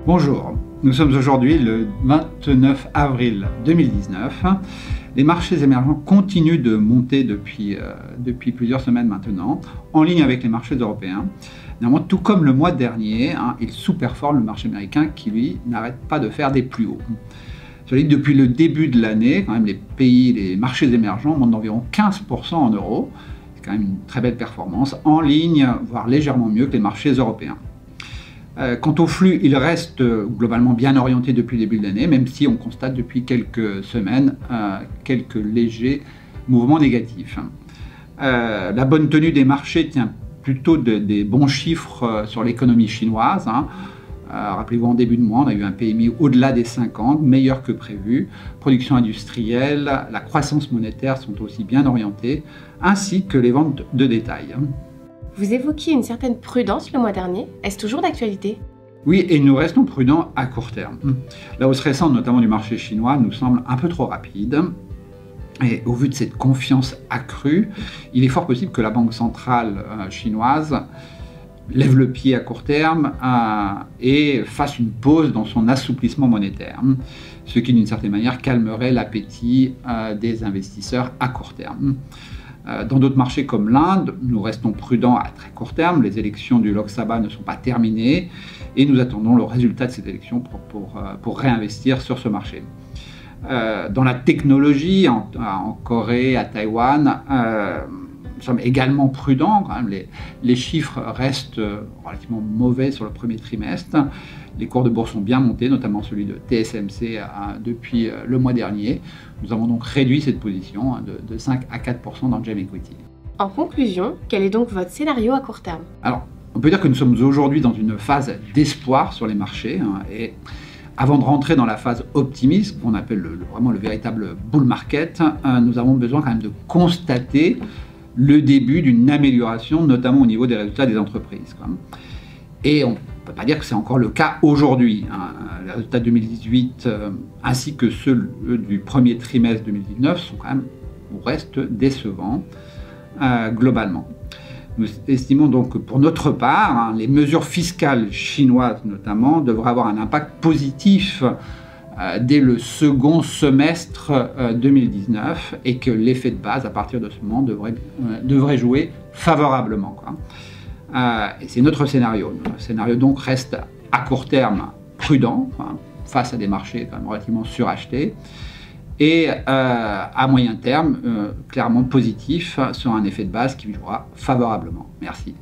Bonjour, nous sommes aujourd'hui le 29 avril 2019. Les marchés émergents continuent de monter depuis plusieurs semaines maintenant, en ligne avec les marchés européens. Néanmoins, tout comme le mois dernier, ils sous-performent le marché américain qui, lui, n'arrête pas de faire des plus hauts. Depuis le début de l'année, quand même, les marchés émergents montent d'environ 15% en euros. C'est quand même une très belle performance, en ligne, voire légèrement mieux que les marchés européens. Quant au flux, il reste globalement bien orienté depuis le début de l'année, même si on constate depuis quelques semaines quelques légers mouvements négatifs. La bonne tenue des marchés tient plutôt des bons chiffres sur l'économie chinoise. Rappelez-vous, en début de mois, on a eu un PMI au-delà des 50, meilleur que prévu. Production industrielle, la croissance monétaire sont aussi bien orientées, ainsi que les ventes de détail. Vous évoquiez une certaine prudence le mois dernier. Est-ce toujours d'actualité? Oui, et nous restons prudents à court terme. La hausse récente, notamment du marché chinois, nous semble un peu trop rapide. Et au vu de cette confiance accrue, il est fort possible que la Banque centrale chinoise lève le pied à court terme et fasse une pause dans son assouplissement monétaire, ce qui d'une certaine manière calmerait l'appétit des investisseurs à court terme. Dans d'autres marchés comme l'Inde, nous restons prudents à très court terme. Les élections du Lok Sabha ne sont pas terminées et nous attendons le résultat de cette élection pour réinvestir sur ce marché. Dans la technologie, en Corée, à Taïwan, nous sommes également prudents. Quand même, les chiffres restent relativement mauvais sur le premier trimestre. Les cours de bourse ont bien monté, notamment celui de TSMC depuis le mois dernier. Nous avons donc réduit cette position de 5 à 4% dans le GEM Equity. En conclusion, quel est donc votre scénario à court terme? Alors, on peut dire que nous sommes aujourd'hui dans une phase d'espoir sur les marchés. Et avant de rentrer dans la phase optimiste, qu'on appelle vraiment le véritable bull market, nous avons besoin quand même de constater le début d'une amélioration, notamment au niveau des résultats des entreprises. Et on ne peut pas dire que c'est encore le cas aujourd'hui. Les résultats 2018 ainsi que ceux du premier trimestre 2019 sont quand même, ou restent décevants globalement. Nous estimons donc que pour notre part, les mesures fiscales chinoises notamment devraient avoir un impact positif dès le second semestre 2019 et que l'effet de base à partir de ce moment devrait jouer favorablement. Et c'est notre scénario. Notre scénario donc reste à court terme prudent face à des marchés quand même relativement surachetés et à moyen terme clairement positif sur un effet de base qui jouera favorablement. Merci.